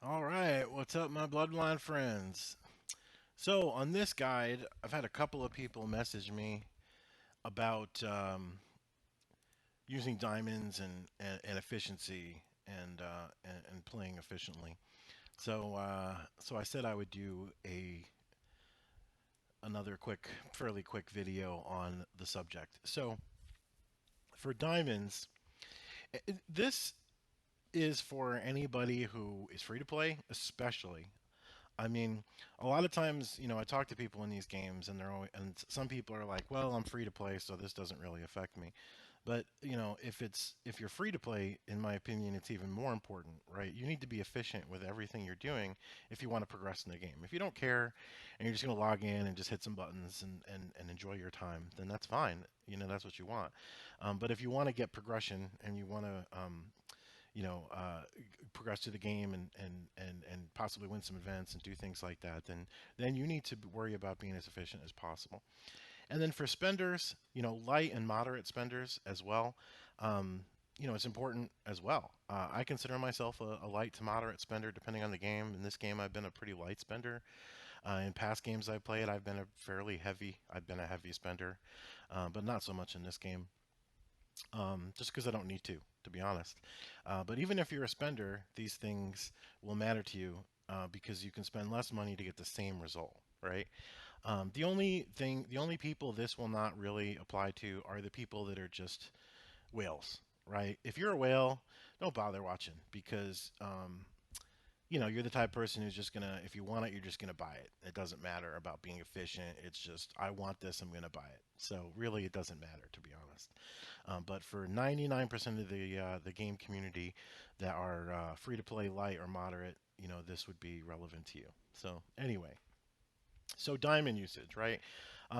All right, what's up, my Bloodline friends? So, on this guide, I've had a couple of people message me about using diamonds and efficiency and playing efficiently. So I said I would do another fairly quick video on the subject. So, for diamonds, this is for anybody who is free to play, especially. I mean, a lot of times, I talk to people in these games, and and some people are like, "Well, I'm free to play, so this doesn't really affect me." But if you're free to play, in my opinion, it's even more important, right? You need to be efficient with everything you're doing if you want to progress in the game. If you don't care and you're just going to log in and just hit some buttons and enjoy your time, then that's fine. That's what you want. But if you want to get progression and you want to you know, uh, progress to the game and possibly win some events and do things like that, then you need to worry about being as efficient as possible. And then for spenders, light and moderate spenders as well, it's important as well. I consider myself a light to moderate spender depending on the game. In this game, I've been a pretty light spender. In past games I played, I've been a heavy spender, but not so much in this game, just because I don't need to be honest. But even if you're a spender, these things will matter to you because you can spend less money to get the same result, right? The only people this will not really apply to are the people that are just whales, right? If you're a whale, don't bother watching because you're the type of person who's just gonna, if you want it, you're just gonna buy it. It doesn't matter about being efficient. It's just, I want this, I'm gonna buy it. So really, it doesn't matter, to be honest. But for 99% of the game community that are free to play, light or moderate, this would be relevant to you. So anyway, so diamond usage, right?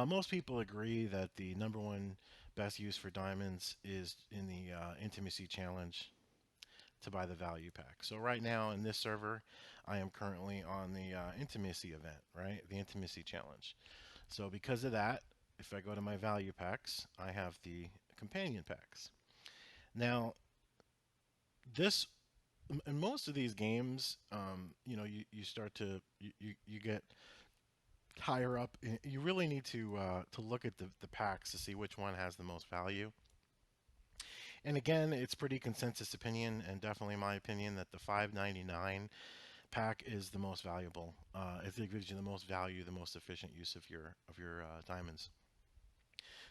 Most people agree that the number one best use for diamonds is in the intimacy challenge to buy the value pack. So right now in this server, I am currently on the intimacy event, right? The intimacy challenge. So because of that, if I go to my value packs, I have the companion packs. Now, this in most of these games, you start to you get higher up. You really need to look at the packs to see which one has the most value. And again, it's pretty consensus opinion, and definitely my opinion, that the 599 pack is the most valuable. It gives you the most value, the most efficient use of your diamonds.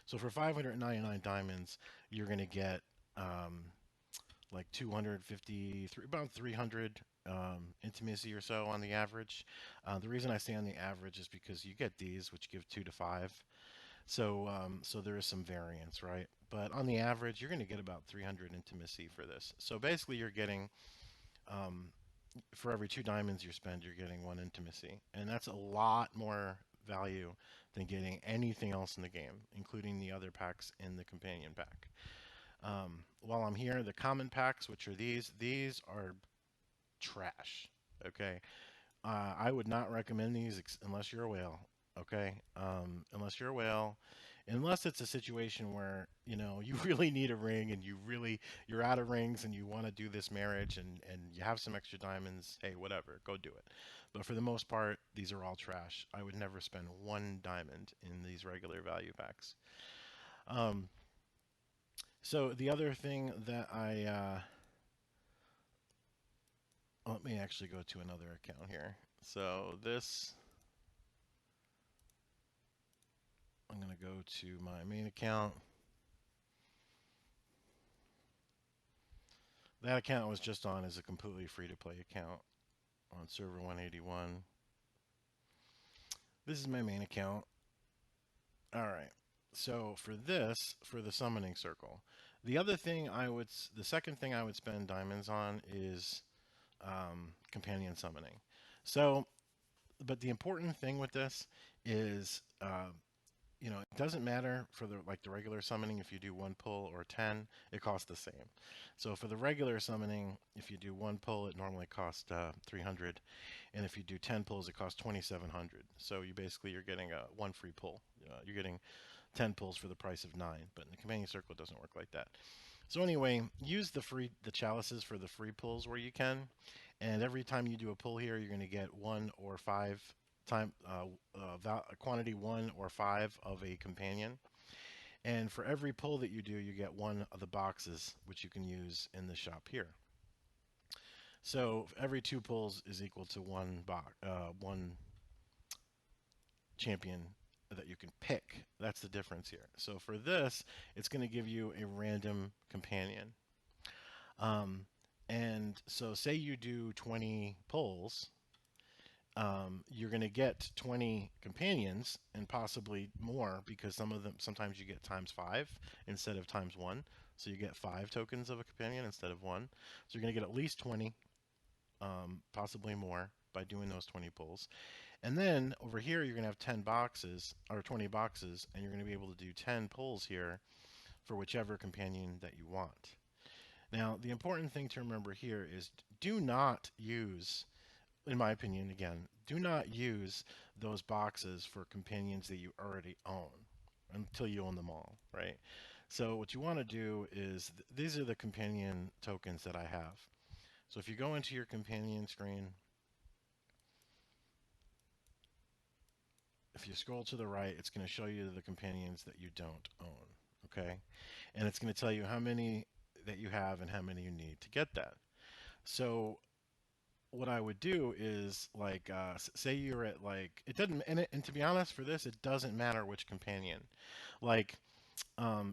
So for 599 diamonds, you're going to get like 253, about 300 intimacy or so on the average. The reason I say on the average is because you get these, which give 2 to 5. So there is some variance, right? But on the average, you're going to get about 300 intimacy for this. So basically, you're getting um, for every 2 diamonds you spend, you're getting 1 intimacy, and that's a lot more value than getting anything else in the game, including the other packs in the companion pack. While I'm here, the common packs, which are these are trash. Okay, I would not recommend these unless you're a whale. Okay, unless you're a whale, unless it's a situation where you really need a ring and you're out of rings and you want to do this marriage and you have some extra diamonds. Hey, whatever, go do it. But for the most part, these are all trash. I would never spend 1 diamond in these regular value packs. Um, so the other thing that let me actually go to another account here. So this, I'm going to go to my main account. That account was just on as a completely free to play account on server 181. This is my main account. All right. So for the summoning circle, the second thing I would spend diamonds on is companion summoning. So, but the important thing with this is it doesn't matter for the regular summoning if you do 1 pull or 10, it costs the same. So for the regular summoning, if you do 1 pull, it normally costs 300, and if you do 10 pulls, it costs 2,700. So you're getting a 1 free pull. You're getting 10 pulls for the price of 9, but in the companion circle, it doesn't work like that. So anyway, use the chalices for the free pulls where you can, and every time you do a pull here, you're going to get 1 or 5 time quantity 1 or 5 of a companion. And for every pull that you do, you get one of the boxes, which you can use in the shop here. So every 2 pulls is equal to one champion that you can pick. That's the difference here. So for this, it's going to give you a random companion. Um, and so say you do 20 pulls, you're going to get 20 companions and possibly more, because some of them, sometimes you get ×5 instead of ×1. So you get 5 tokens of a companion instead of 1. So you're going to get at least 20, possibly more, by doing those 20 pulls. And then over here, you're going to have 10 boxes or 20 boxes, and you're going to be able to do 10 pulls here for whichever companion that you want. Now, the important thing to remember here is do not use, in my opinion, again, do not use those boxes for companions that you already own until you own them all, right? So what you want to do is, these are the companion tokens that I have. So if you go into your companion screen, if you scroll to the right, it's going to show you the companions that you don't own, okay? And it's going to tell you how many that you have and how many you need to get that. So what I would do is, like, say you're at, like, it doesn't, and to be honest, for this, it doesn't matter which companion. Like,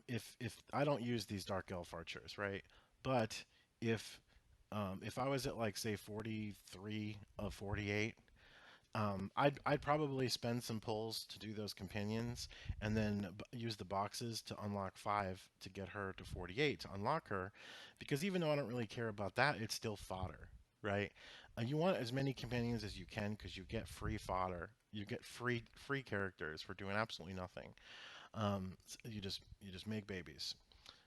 if I don't use these dark elf archers, right? But if if I was at, like, say 43 of 48, I'd probably spend some pulls to do those companions, and then use the boxes to unlock 5 to get her to 48 to unlock her, because even though I don't really care about that, it's still fodder, right? You want as many companions as you can, because you get free fodder, you get free characters for doing absolutely nothing. You just make babies.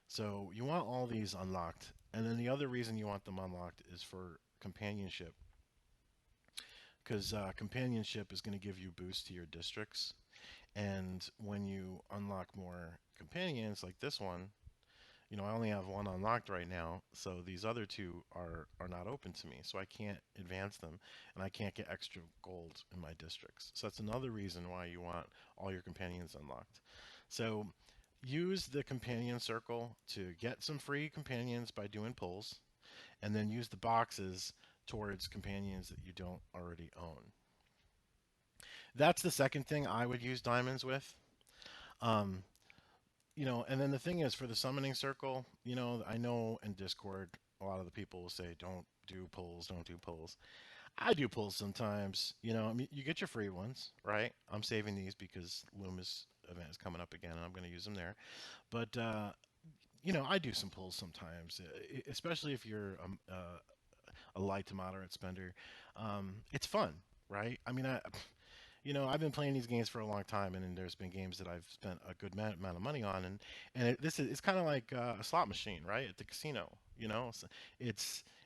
So you want all these unlocked, and then the other reason you want them unlocked is for companionship, because companionship is going to give you boosts to your districts. And when you unlock more companions, like this one, I only have one unlocked right now, so these other two are not open to me, so I can't advance them, and I can't get extra gold in my districts. So that's another reason why you want all your companions unlocked. So use the companion circle to get some free companions by doing pulls, and then use the boxes towards companions that you don't already own. That's the second thing I would use diamonds with. Um, and then the thing is, for the summoning circle, I know in Discord, a lot of the people will say, don't do pulls, don't do pulls. I do pulls sometimes. I mean, you get your free ones, right? I'm saving these because Loomis event is coming up again, and I'm going to use them there. But, I do some pulls sometimes, especially if you're a light to moderate spender. It's fun, right? I mean, I've been playing these games for a long time, and there's been games that I've spent a good amount of money on, and it's kind of like a slot machine, right, at the casino. So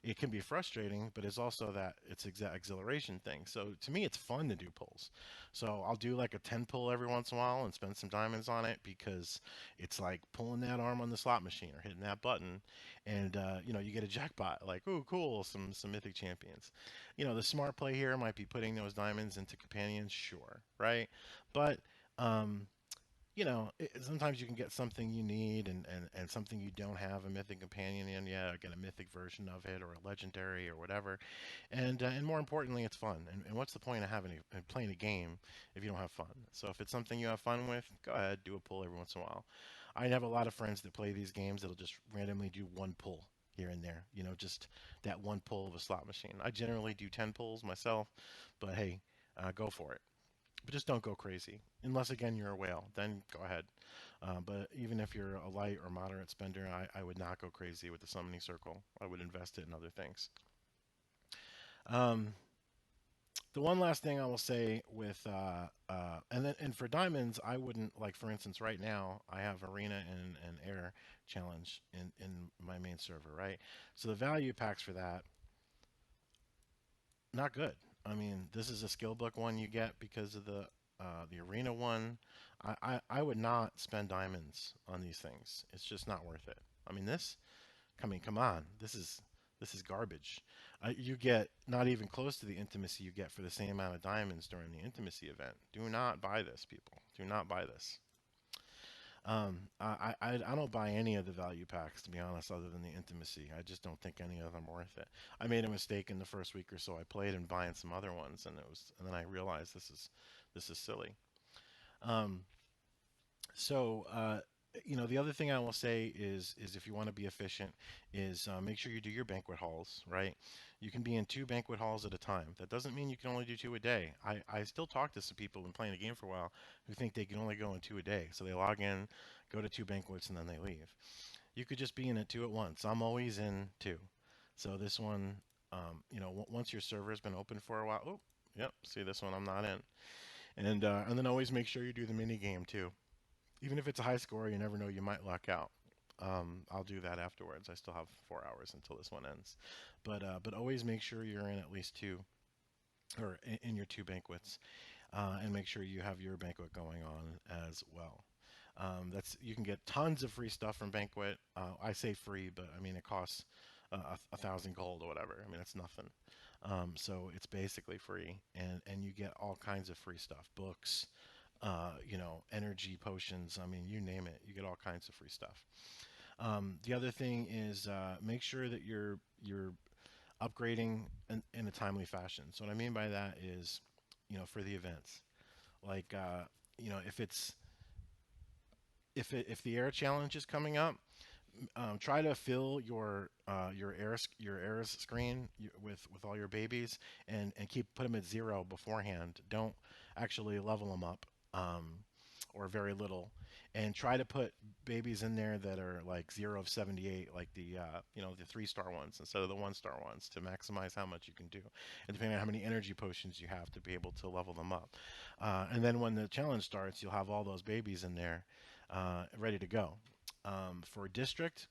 it can be frustrating, but it's also that it's exhilaration thing. So to me, it's fun to do pulls. So I'll do like a 10 pull every once in a while and spend some diamonds on it, because it's like pulling that arm on the slot machine or hitting that button, and you get a jackpot. Like, ooh, cool, some mythic champions. The smart play here might be putting those diamonds into companions, sure, right? But um, sometimes you can get something you need, and something you don't have a mythic companion in yet, get a mythic version of it, or a legendary, or whatever. And more importantly, it's fun. And what's the point of playing a game if you don't have fun? So if it's something you have fun with, go ahead, do a pull every once in a while. I have a lot of friends that play these games that'll just randomly do one pull here and there, just that one pull of a slot machine. I generally do 10 pulls myself, but hey, go for it. But just don't go crazy. Unless, again, you're a whale, then go ahead. But even if you're a light or moderate spender, I would not go crazy with the summoning circle. I would invest it in other things. Um, the one last thing I will say with, and for diamonds, I wouldn't, like, for instance, right now, I have arena and air challenge in my main server, right? So the value packs for that, not good. I mean, this is a skill book one you get because of the arena one. I would not spend diamonds on these things. It's just not worth it. I mean, this I mean, come on, this is garbage. You get not even close to the intimacy you get for the same amount of diamonds during the intimacy event. Do not buy this, people. Do not buy this. I don't buy any of the value packs, to be honest, other than the intimacy. I just don't think any of them are worth it. I made a mistake in the first week or so. I played in buying some other ones, and then I realized this is silly. Um, so, the other thing I will say is if you want to be efficient, is make sure you do your banquet halls, right? You can be in 2 banquet halls at a time. That doesn't mean you can only do 2 a day. I still talk to some people who've been playing the game for a while who think they can only go in 2 a day. So they log in, go to 2 banquets, and then they leave. You could just be in at 2 at once. I'm always in 2. So this one, once your server's been open for a while, oh, yep, see this one I'm not in. And then always make sure you do the mini game too. Even if it's a high score, you never know, you might luck out. I'll do that afterwards. I still have 4 hours until this one ends, but always make sure you're in at least 2, or in your 2 banquets, and make sure you have your banquet going on as well. That's You can get tons of free stuff from banquet. I say free, but I mean it costs 1,000 gold or whatever. I mean it's nothing. So it's basically free, and you get all kinds of free stuff, books, energy potions. I mean, you name it, you get all kinds of free stuff. The other thing is make sure that you're upgrading in a timely fashion. So what I mean by that is, for the events, like if the air challenge is coming up, try to fill your air screen with all your babies, and put them at 0 beforehand. Don't actually level them up, or very little, and try to put babies in there that are like 0 of 78, like the 3-star ones instead of the 1-star ones, to maximize how much you can do, and depending on how many energy potions you have to be able to level them up. And then when the challenge starts, you'll have all those babies in there, ready to go. For district,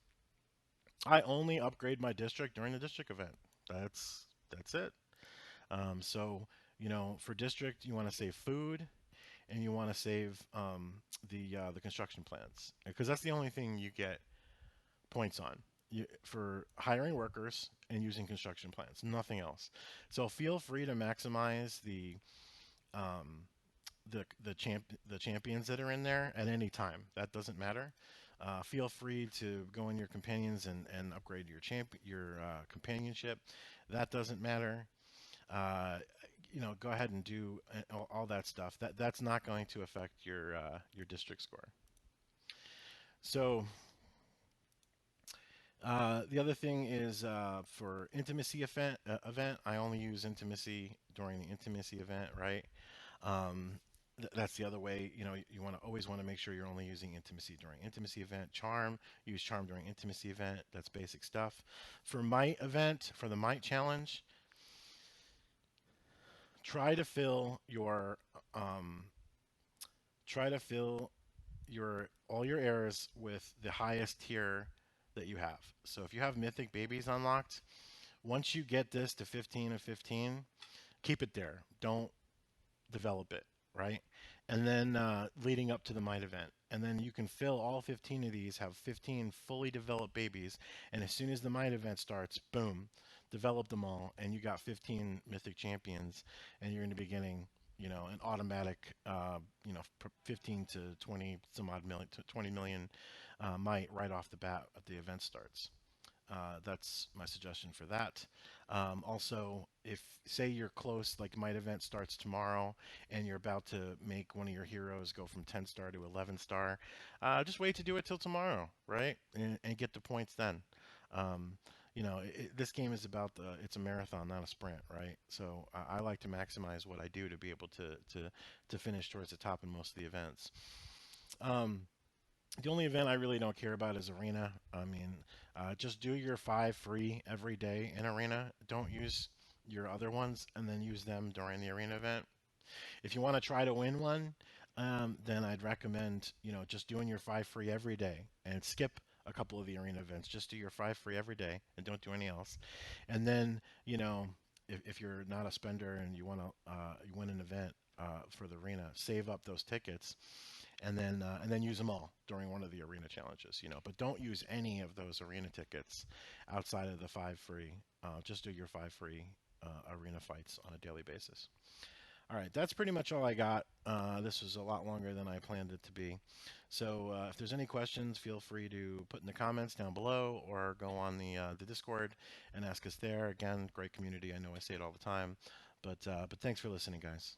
I only upgrade my district during the district event. That's it. So for district, you want to save food, and you want to save the construction plans, because that's the only thing you get points on. For hiring workers and using construction plans, nothing else. So feel free to maximize um, the champions that are in there at any time. That doesn't matter. Feel free to go in your companions and upgrade your companionship. That doesn't matter. Uh, Go ahead and do all that stuff. That's not going to affect your district score. So the other thing is, for intimacy event, I only use intimacy during the intimacy event, right? Um, that's the other way. You always want to make sure you're only using intimacy during intimacy event. Charm, use charm during intimacy event. That's basic stuff. For the might challenge, try to fill your um, try to fill your all your heirs with the highest tier that you have. So if you have mythic babies unlocked, once you get this to 15 of 15, keep it there. Don't develop it, right? And then leading up to the might event. And then you can fill all 15 of these, have 15 fully developed babies, and as soon as the might event starts, boom, develop them all, and you got 15 mythic champions, and you're in the beginning, an automatic, 15 to 20 some odd million to 20 million might right off the bat at the event starts. That's my suggestion for that. Also, if say you're close, like might event starts tomorrow, and you're about to make one of your heroes go from 10 star to 11 star, just wait to do it till tomorrow, right? And get the points then. Um, this game is it's a marathon, not a sprint, right? So I like to maximize what I do to be able to finish towards the top in most of the events. Um, the only event I really don't care about is Arena. I mean, just do your 5 free every day in Arena. Don't use your other ones, and then use them during the Arena event. If you want to try to win one, then I'd recommend, just doing your 5 free every day and skip a couple of the Arena events. Just do your 5 free every day and don't do any else. And then, if you're not a spender and you want to you win an event for the Arena, save up those tickets and then use them all during one of the arena challenges. But don't use any of those arena tickets outside of the 5 free. Just do your 5 free arena fights on a daily basis. All right, that's pretty much all I got. This was a lot longer than I planned it to be. So if there's any questions, feel free to put in the comments down below or go on the Discord and ask us there. Again, great community. I know I say it all the time, but thanks for listening, guys.